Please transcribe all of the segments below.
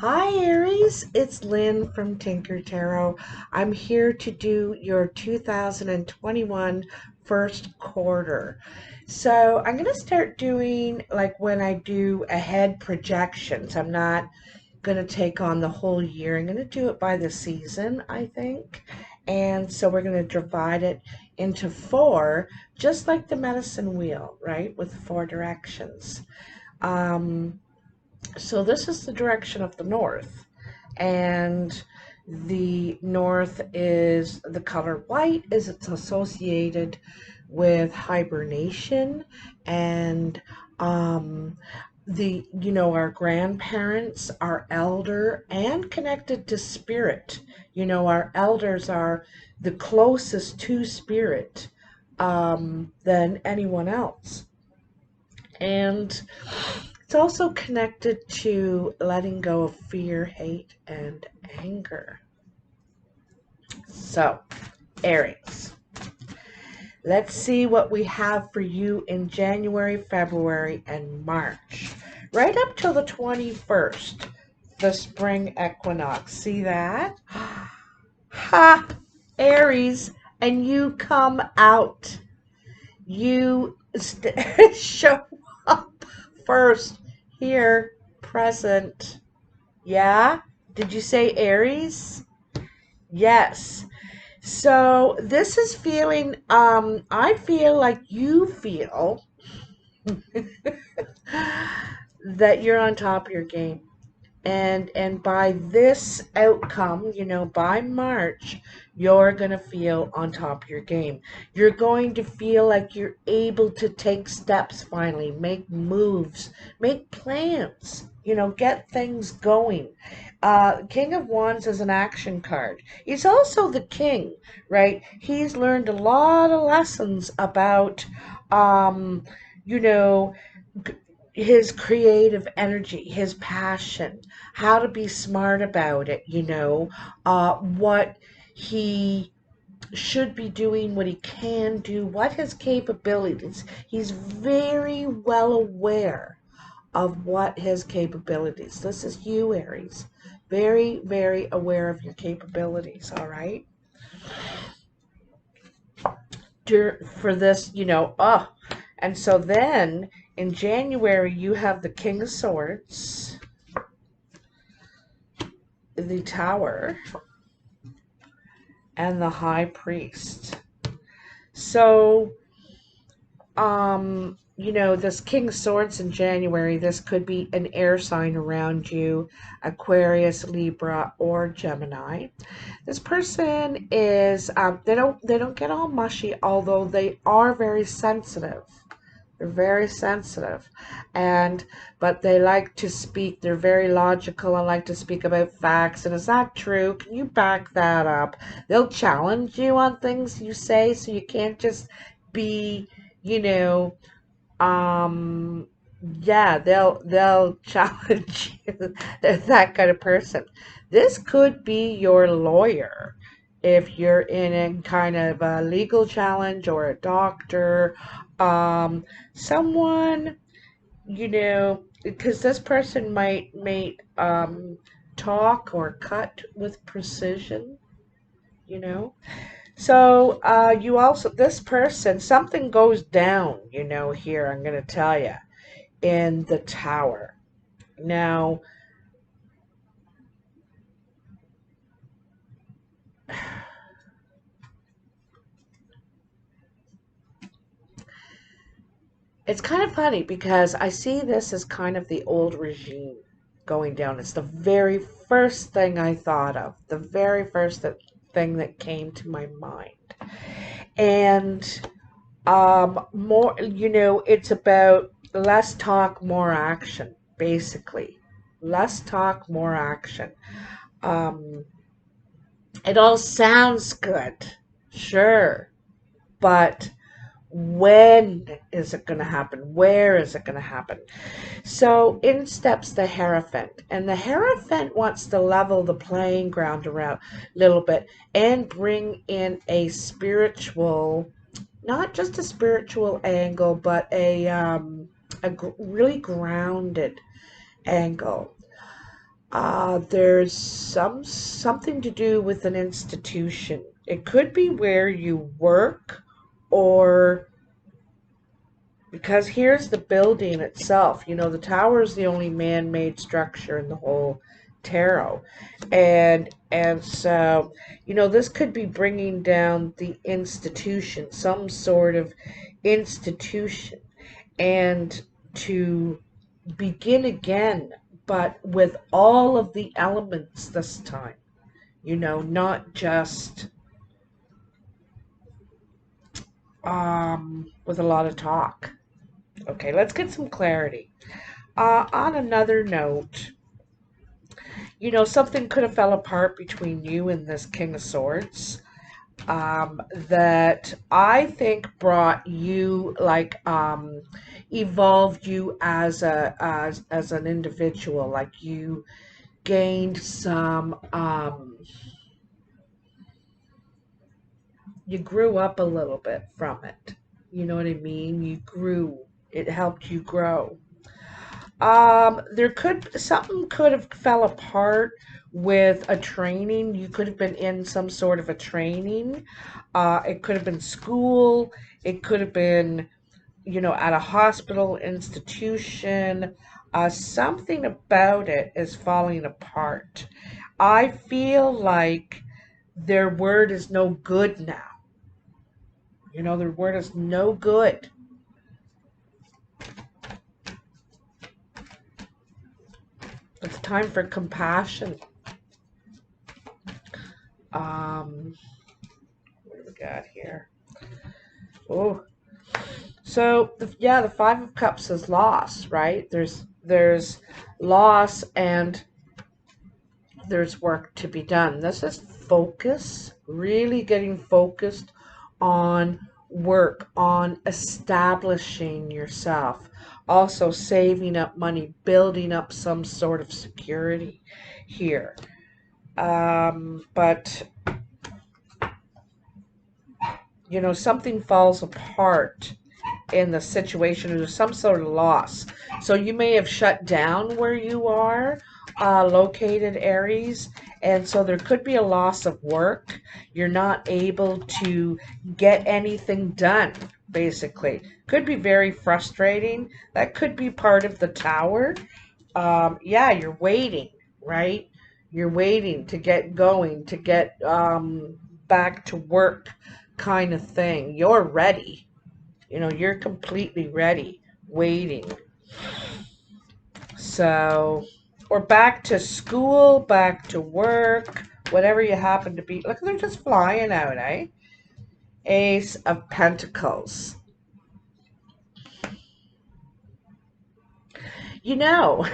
Hi Aries, it's Lynn from Tinker Tarot. I'm here to do your 2021 first quarter. So I'm going to start doing like when I do ahead projections. I'm not going to take on the whole year. I'm going to do it by the season, I think. And so we're going to divide it into four, just like the medicine wheel, right? With four directions. Um, so this is the direction of the north, and the north is the color white, is it's associated with hibernation and our grandparents, our elder, and connected to spirit. Our elders are the closest to spirit than anyone else. And it's also connected to letting go of fear, hate, and anger. So, Aries, let's see what we have for you in January, February, and March. Right up till the 21st, the spring equinox. See that? Ha! Aries, and you come out. You show up first, here, present. Yeah? Did you say Aries? Yes. So this is feeling, I feel like you feel that you're on top of your game. And by this outcome, by March, you're going to feel on top of your game. You're going to feel like you're able to take steps finally, make moves, make plans, get things going. King of Wands is an action card. He's also the king, right? He's learned a lot of lessons about, you know, his creative energy, his passion, how to be smart about it, what he should be doing, what he can do, what his capabilities. He's very well aware of what his capabilities. This is you, Aries. Very, very aware of your capabilities, all right? For this, and so then in January, you have the King of Swords, the Tower, and the High Priest. So, this King of Swords in January, this could be an air sign around you, Aquarius, Libra, or Gemini. This person is, they don't get all mushy, although they are very sensitive. They're very sensitive, but they like to speak. They're very logical and like to speak about facts. And is that true? Can you back that up? They'll challenge you on things you say, so you can't just be, you know, um, yeah, they'll challenge you. They're that kind of person. This could be your lawyer if you're in a kind of a legal challenge, or a doctor, someone, because this person might talk or cut with precision, you know. So you also, this person, something goes down, here, I'm going to tell you, in the Tower. Now, it's kind of funny because I see this as kind of the old regime going down. It's the very first thing I thought of, the very first thing that came to my mind. And more, it's about less talk, more action, basically. Less talk, more action. Um, it all sounds good, sure, but when is it going to happen? Where is it going to happen? So in steps the Hierophant, and the Hierophant wants to level the playing ground around a little bit and bring in a spiritual, not just a spiritual angle, but a really grounded angle. There's something to do with an institution. It could be where you work, or because here's the building itself. You know, the tower is the only man-made structure in the whole tarot. And so, you know, this could be bringing down the institution, some sort of institution, and to begin again, but with all of the elements this time. You know, not just with a lot of talk. Okay, let's get some clarity. On another note, you know, something could have fell apart between you and this King of Swords, that I think brought you, like, evolved you as as an individual. Like, you gained some, you grew up a little bit from it. You know what I mean? You grew. It helped you grow. There could something could have fell apart with a training. You could have been in some sort of a training. It could have been school. It could have been, you know, at a hospital institution. Something about it is falling apart. I feel like their word is no good now. You know, their word is no good. It's time for compassion. What do we got here? Oh, so yeah, the Five of Cups is loss, right? There's loss, and there's work to be done. This is focus, really getting focused on work, on establishing yourself, also saving up money, building up some sort of security here. But you know, something falls apart in the situation. There's some sort of loss. So you may have shut down where you are located, Aries. And so there could be a loss of work. You're not able to get anything done, basically. Could be very frustrating. That could be part of the tower. Yeah, you're waiting, right? You're waiting to get going, to get back to work, kind of thing. You're ready. You know, you're completely ready, waiting. So, or back to school, back to work, whatever you happen to be. Look, they're just flying out, eh? Ace of Pentacles. You know,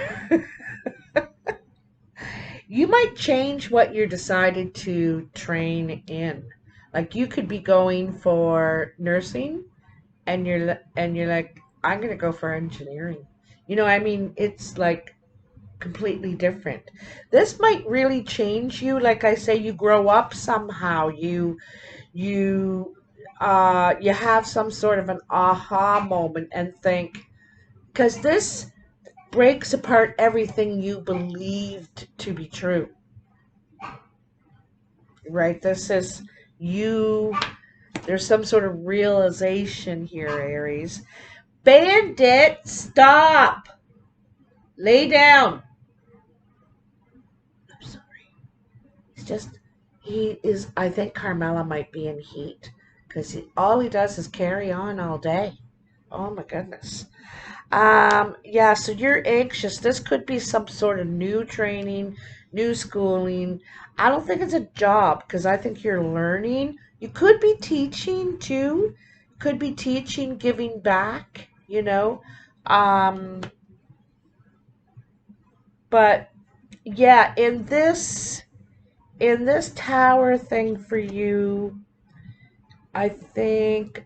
you might change what you're decided to train in. Like, you could be going for nursing, and you're like, I'm gonna go for engineering. You know, I mean, it's like completely different. This might really change you. Like I say, you grow up somehow. You you have some sort of an aha moment and think, because this breaks apart everything you believed to be true. Right? This is you. There's some sort of realization here, Aries. Bandit, stop! Lay down. I'm sorry. It's just, he is, I think Carmela might be in heat. Because all he does is carry on all day. Oh my goodness. Yeah, so you're anxious. This could be some sort of new training, new schooling. I don't think it's a job, because I think you're learning. You could be teaching too. Could be teaching, giving back, you know. Um, but yeah, in this tower thing for you, I think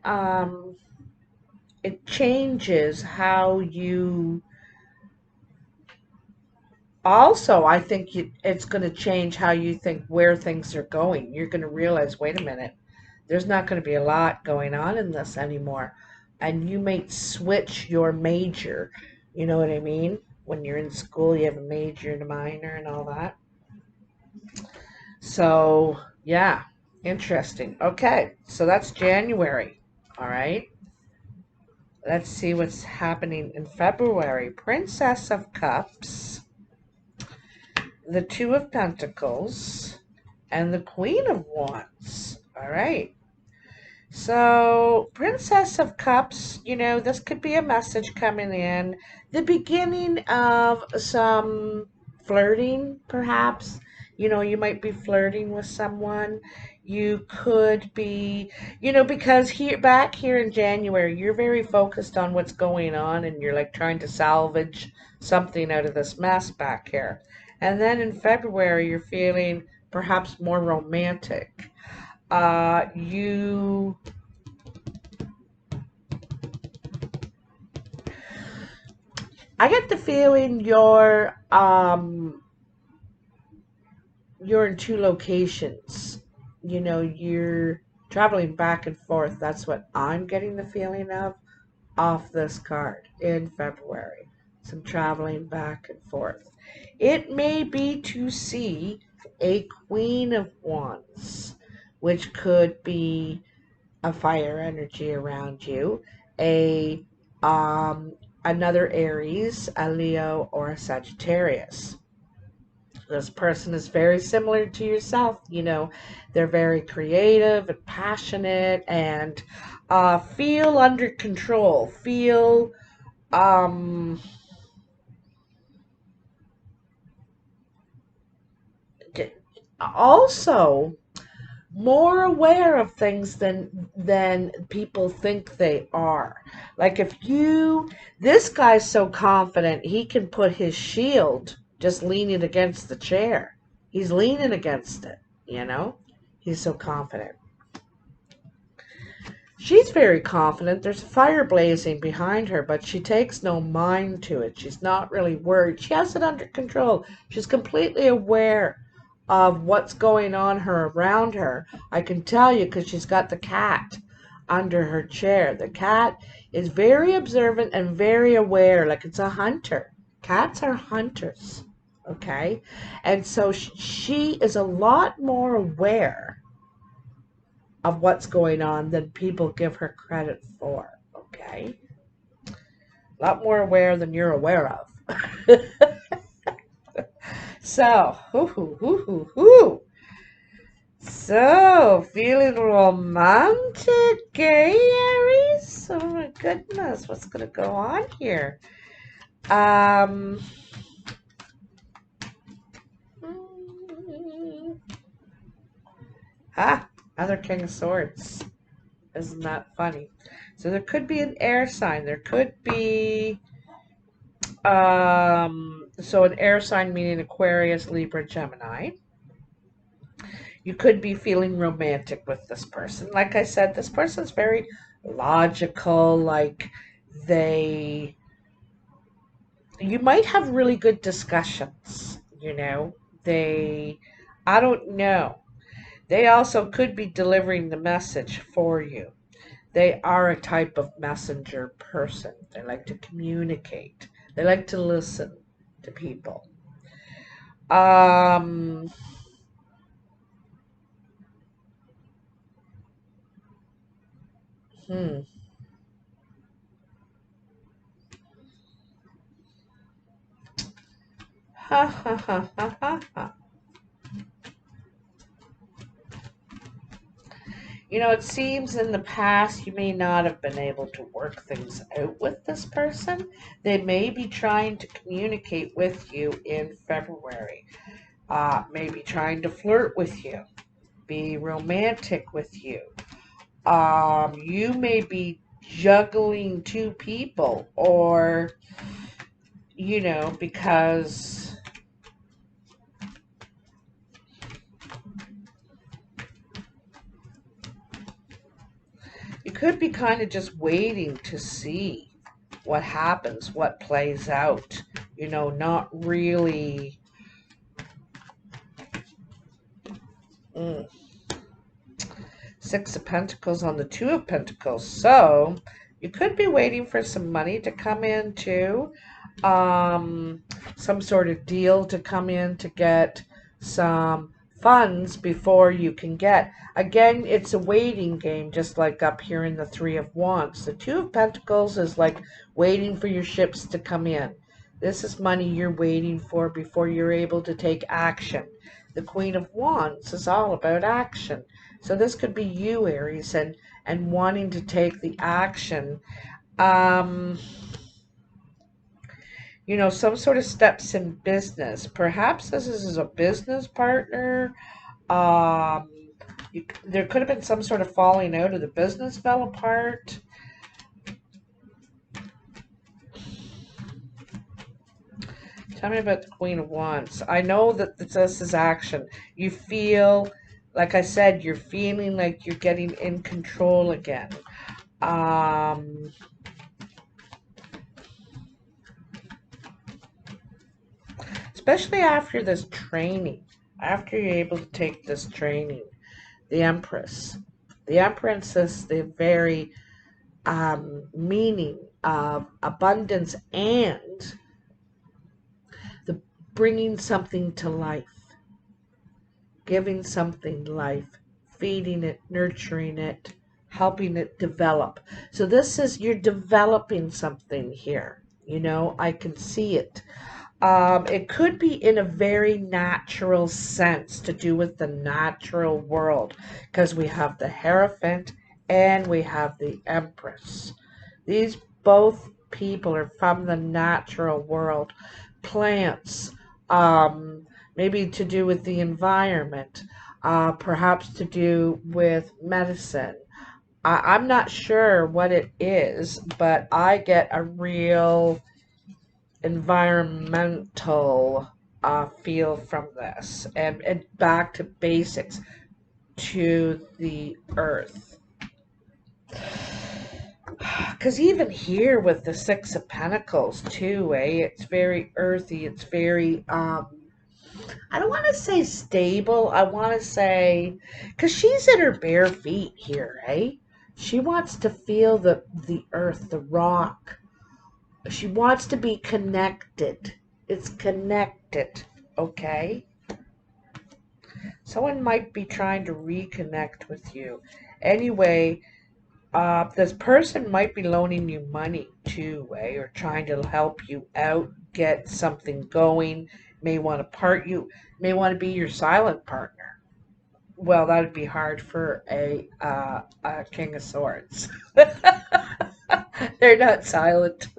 it changes how you. Also, I think it's going to change how you think where things are going. You're going to realize, wait a minute, there's not going to be a lot going on in this anymore. And you may switch your major. You know what I mean? when you're in school, you have a major and a minor and all that. So, yeah, interesting. Okay, so that's January. All right. Let's see what's happening in February. Princess of Cups, the Two of Pentacles, and the Queen of Wands. All right. So, Princess of Cups, this could be a message coming in. The beginning of some flirting, perhaps. You might be flirting with someone. You could be, because back here in January, you're very focused on what's going on and you're like trying to salvage something out of this mess back here. And then in February, you're feeling perhaps more romantic. You I get the feeling you're in two locations. You're traveling back and forth. That's what I'm getting the feeling of off this card in February. Some traveling back and forth. It may be to see a Queen of Wands, which could be a fire energy around you, a another Aries, a Leo, or a Sagittarius. This person is very similar to yourself. They're very creative and passionate and feel under control, feel also more aware of things than people think they are. Like this guy's so confident he can put his shield just leaning against the chair. He's leaning against it. He's so confident. She's very confident. There's a fire blazing behind her, but she takes no mind to it. She's not really worried. She has it under control. She's completely aware of what's going on around her. I can tell you because she's got the cat under her chair. The cat is very observant and very aware, like it's a hunter. Cats are hunters, okay? And so she is a lot more aware of what's going on than people give her credit for, okay? A lot more aware than you're aware of. So, So, feeling romantic, eh, Aries? Oh my goodness, what's going to go on here? Another King of Swords. Isn't that funny? So there could be an air sign. There could be, so an air sign meaning Aquarius, Libra, Gemini. You could be feeling romantic with this person. Like I said, this person's very logical. Like you might have really good discussions, I don't know. They also could be delivering the message for you. They are a type of messenger person. They like to communicate. They like to listen to people. Hmm. Ha ha ha ha ha ha. It seems in the past you may not have been able to work things out with this person. They may be trying to communicate with you in February. Maybe trying to flirt with you, be romantic with you. You may be juggling two people, or, because you could be kind of just waiting to see what happens, what plays out, not really. Six of Pentacles on the Two of Pentacles. So you could be waiting for some money to come in too. some sort of deal to come in to get some funds before you can get. Again, it's a waiting game, just like up here in the Three of Wands. The Two of Pentacles is like waiting for your ships to come in. This is money you're waiting for before you're able to take action. The Queen of Wands is all about action. So this could be you, Aries, and wanting to take the action. You know, some sort of steps in business. Perhaps this is a business partner. Um, there could have been some sort of falling out, or the business fell apart. Tell me about the Queen of Wands. I know that this is action. You feel, like I said, you're feeling like you're getting in control again. Especially after this training, after you're able to take this training. The Empress. The Empress is the very meaning of abundance and the bringing something to life, giving something life, feeding it, nurturing it, helping it develop. So this is, you're developing something here. You know, I can see it. It could be in a very natural sense to do with the natural world, because we have the Hierophant and we have the Empress. These both people are from the natural world. Plants, maybe to do with the environment, perhaps to do with medicine. I'm not sure what it is, but I get a real environmental feel from this, and back to basics, to the earth. Because even here with the Six of Pentacles too, it's very earthy. It's very I don't want to say stable. I want to say, because she's in her bare feet here, she wants to feel the earth, the rock. She wants to be connected. It's connected, okay? Someone might be trying to reconnect with you. Anyway, this person might be loaning you money too, or trying to help you out, get something going. May want to may want to be your silent partner. Well, that would be hard for a King of Swords. They're not silent.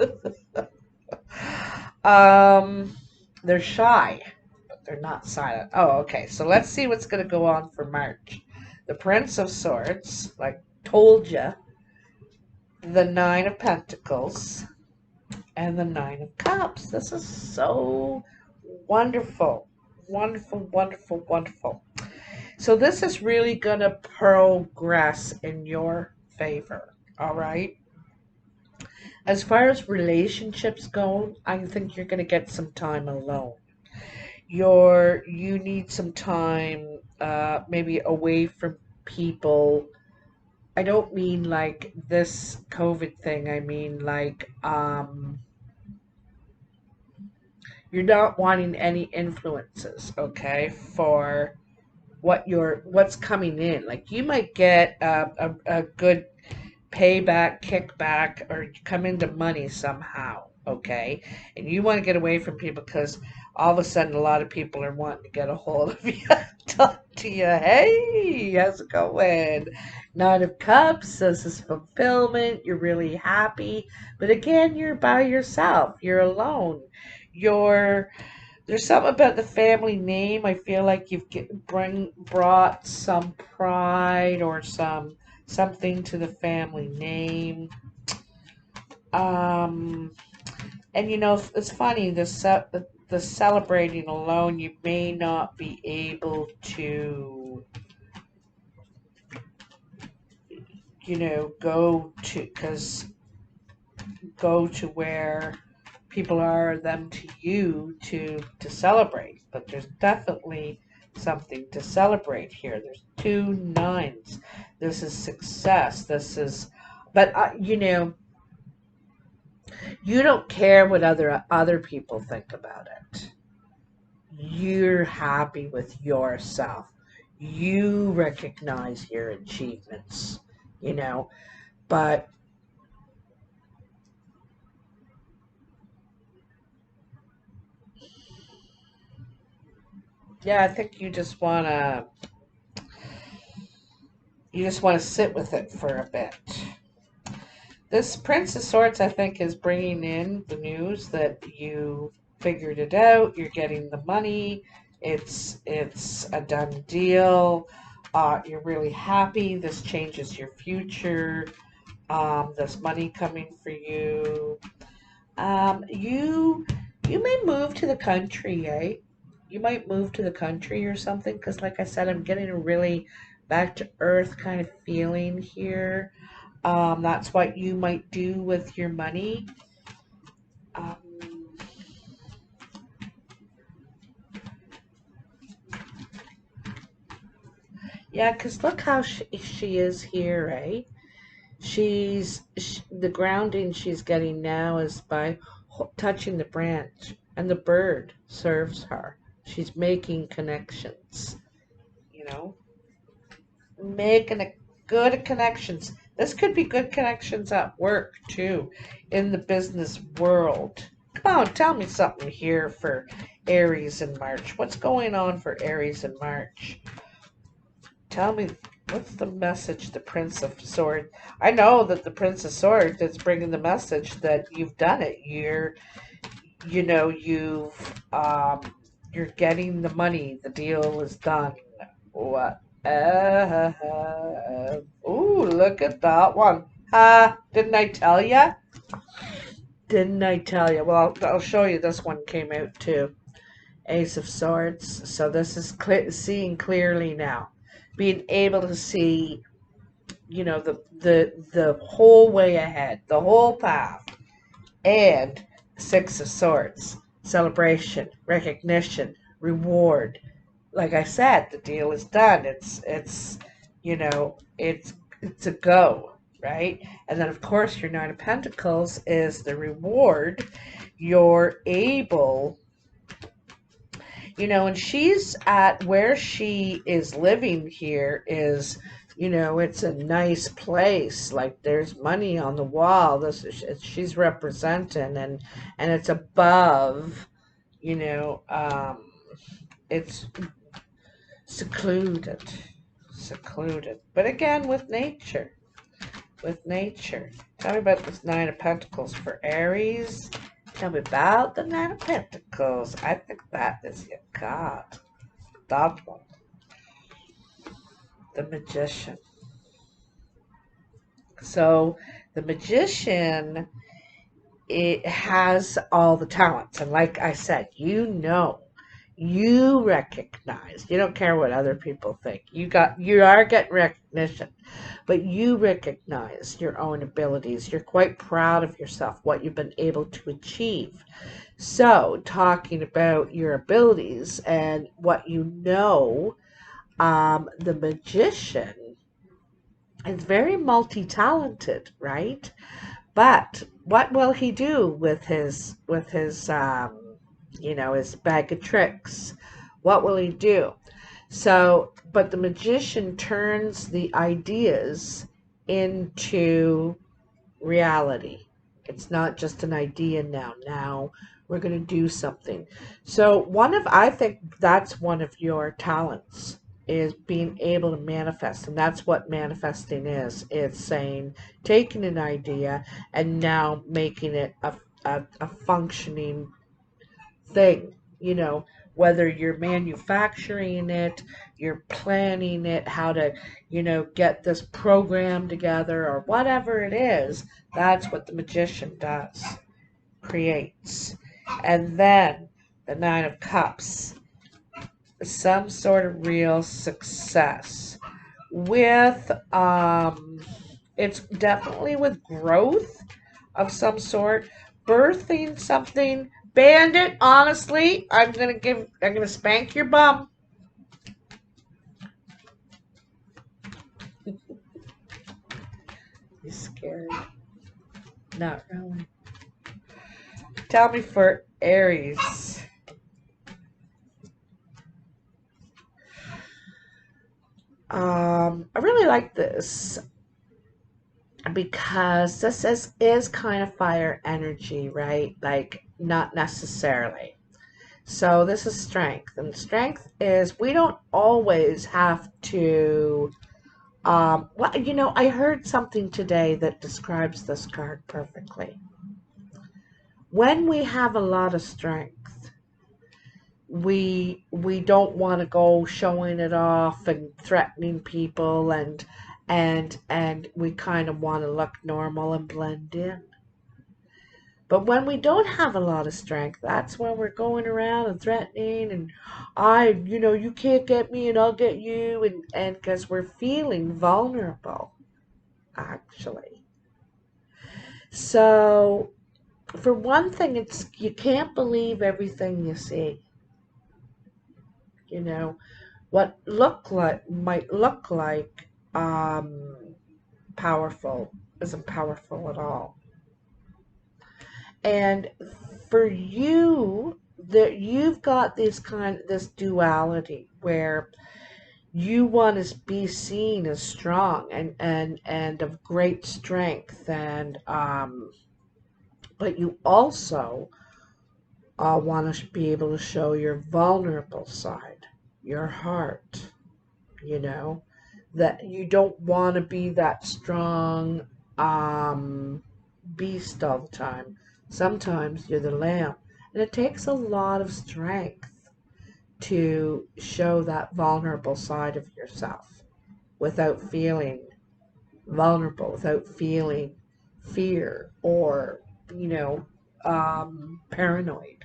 Um, they're shy, but they're not silent. Oh, okay. So let's see what's going to go on for March. The Prince of Swords, like told you, the Nine of Pentacles, and the Nine of Cups. This is so wonderful. Wonderful, wonderful, wonderful. So this is really going to progress in your favor. All right. As far as relationships go, I think you're going to get some time alone. You need some time, maybe away from people. I don't mean like this COVID thing. I mean like you're not wanting any influences, okay, for what's coming in. Like you might get a good payback, kickback, or come into money somehow, okay? And you want to get away from people because all of a sudden a lot of people are wanting to get a hold of you, talk to you. Hey, how's it going? Nine of Cups, this is fulfillment. You're really happy. But again, you're by yourself. You're alone. You're There's something about the family name. I feel like you've brought some pride or something to the family name. Um, and you know, it's funny, the celebrating alone, you may not be able to, you know, go to where people are, them to you to celebrate. But there's definitely something to celebrate here. There's two nines. This is success. This is, but you know, You don't care what other people think about it. You're happy with yourself. You recognize your achievements, you know, but yeah, I think you just want to sit with it for a bit. This Prince of Swords, I think, is bringing in the news that you figured it out. You're getting the money. It's a done deal. You're really happy. This changes your future. There's money coming for you. You may move to the country, eh? You might move to the country or something, because like I said, I'm getting a really back to earth kind of feeling here. That's what you might do with your money. Um, yeah, because look how she is here, eh? The grounding she's getting now is by touching the branch, and the bird serves her. She's making connections, you know, making a good connections. This could be good connections at work too, in the business world. Come on, tell me something here for Aries in March. What's going on for Aries in March? Tell me, what's the message, the Prince of Swords? I know that the Prince of Swords is bringing the message that you've done it. You're getting the money. The deal is done. What? Ooh, look at that one. Didn't I tell ya? Didn't I tell you? Well, I'll show you. This one came out too. Ace of Swords. So this is seeing clearly now. Being able to see, the whole way ahead, the whole path. And Six of Swords. Celebration, recognition, reward. Like I said, the deal is done. It's a go, right? And then of course your Nine of Pentacles is the reward. You're able, and she's at where she is living here is, it's a nice place. Like there's money on the wall. She's representing, and it's above, you know, it's secluded, secluded. But again, with nature. Tell me about this Nine of Pentacles for Aries. Tell me about the Nine of Pentacles. I think that is your card. That one. The Magician. So the Magician, it has all the talents. And like I said, you recognize. You don't care what other people think. You are getting recognition, but you recognize your own abilities. You're quite proud of yourself, what you've been able to achieve. So, talking about your abilities and what the magician is very multi-talented, right? But what will he do with his bag of tricks? What will he do? So, but the magician turns the ideas into reality. It's not just an idea now. Now we're going to do something. So I think that's one of your talents, is being able to manifest. And that's what manifesting is. It's saying, taking an idea and now making it a functioning thing, whether you're manufacturing it, you're planning it, how to, get this program together or whatever it is. That's what the magician does, creates. And then the Nine of Cups, some sort of real success with, it's definitely with growth of some sort, birthing something. Bandit, honestly, I'm gonna spank your bum. You scared? Not really. tell me for Aries. I really like this because this is kind of fire energy, right? Like, not necessarily. So this is strength, and strength is we don't always have to. Well, you know, I heard something today that describes this card perfectly. When we have a lot of strength, we don't want to go showing it off and threatening people, and we kind of want to look normal and blend in. But when we don't have a lot of strength, that's when we're going around and threatening and you can't get me and I'll get you, and because we're feeling vulnerable, actually. So for one thing, it's you can't believe everything you see. You know, what might look like powerful isn't powerful at all. And for you, that you've got this duality where you want to be seen as strong and of great strength, and but you also want to be able to show your vulnerable side, your heart, you know, that you don't want to be that strong beast all the time. Sometimes you're the lamb. And it takes a lot of strength to show that vulnerable side of yourself without feeling vulnerable, without feeling fear or, paranoid.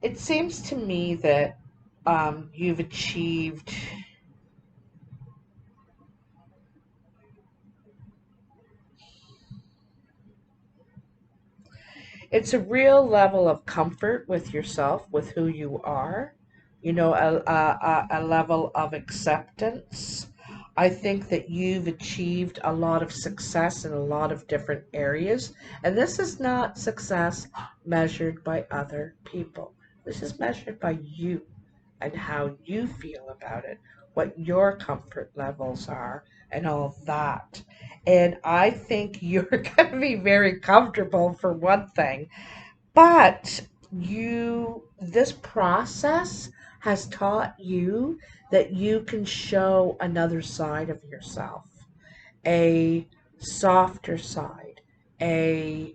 It seems to me that you've achieved. It's a real level of comfort with yourself, with who you are, a level of acceptance. I think that you've achieved a lot of success in a lot of different areas. And this is not success measured by other people. This is measured by you and how you feel about it, what your comfort levels are, and all of that. And I think you're going to be very comfortable for one thing, but this process has taught you that you can show another side of yourself, a softer side, a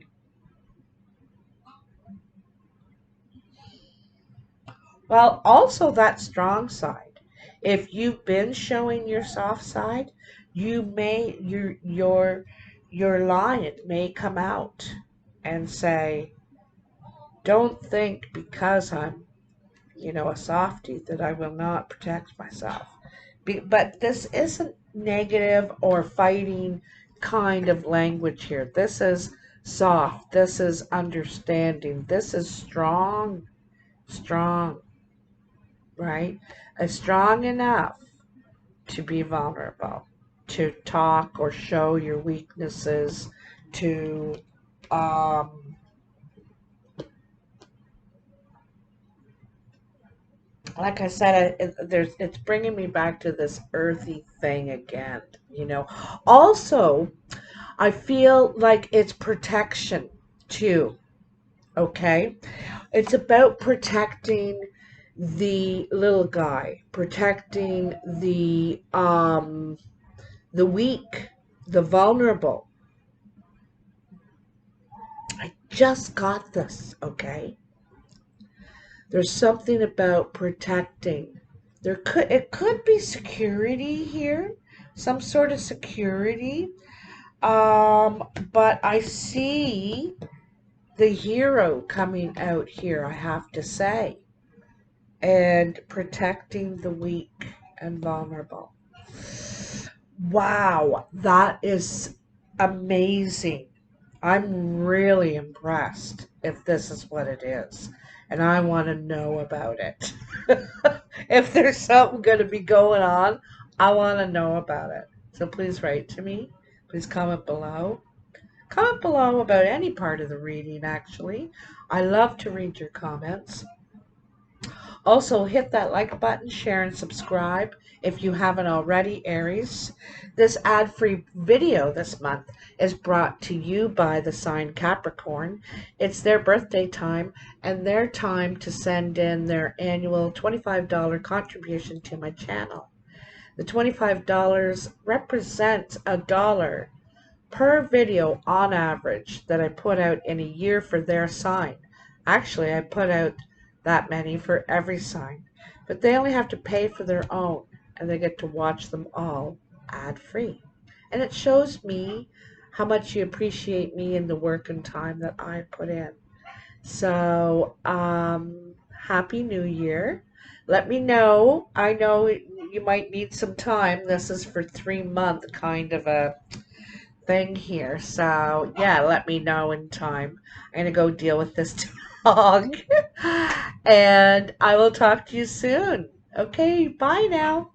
well, also that strong side. If you've been showing your soft side, you may your lion may come out and say, "Don't think because I'm, a softie that I will not protect myself." But this isn't negative or fighting kind of language here. This is soft. This is understanding. This is strong, strong, right? Strong enough to be vulnerable, to talk or show your weaknesses, to, um, like I said, it's bringing me back to this earthy thing again. Also, I feel like it's protection too. Okay, it's about protecting the little guy, protecting the weak, the vulnerable. I just got this, okay? There's something about protecting. It could be security here, some sort of security. But I see the hero coming out here, I have to say, and protecting the weak and vulnerable. Wow, that is amazing. I'm really impressed if this is what it is. And I want to know about it. If there's something going to be going on, I want to know about it. So please write to me. Please comment below. Comment below about any part of the reading, actually. I love to read your comments. Also, hit that like button, share, and subscribe if you haven't already, Aries. This ad-free video this month is brought to you by the sign Capricorn. It's their birthday time and their time to send in their annual $25 contribution to my channel. The $25 represents $1 per video on average that I put out in a year for their sign. Actually, I put out that many for every sign, but they only have to pay for their own and they get to watch them all ad-free. And it shows me how much you appreciate me and the work and time that I put in. So, Happy New Year. Let me know. I know you might need some time. This is for 3 month kind of a thing here. So, yeah, let me know in time. I'm going to go deal with this dog. And I will talk to you soon. Okay, bye now.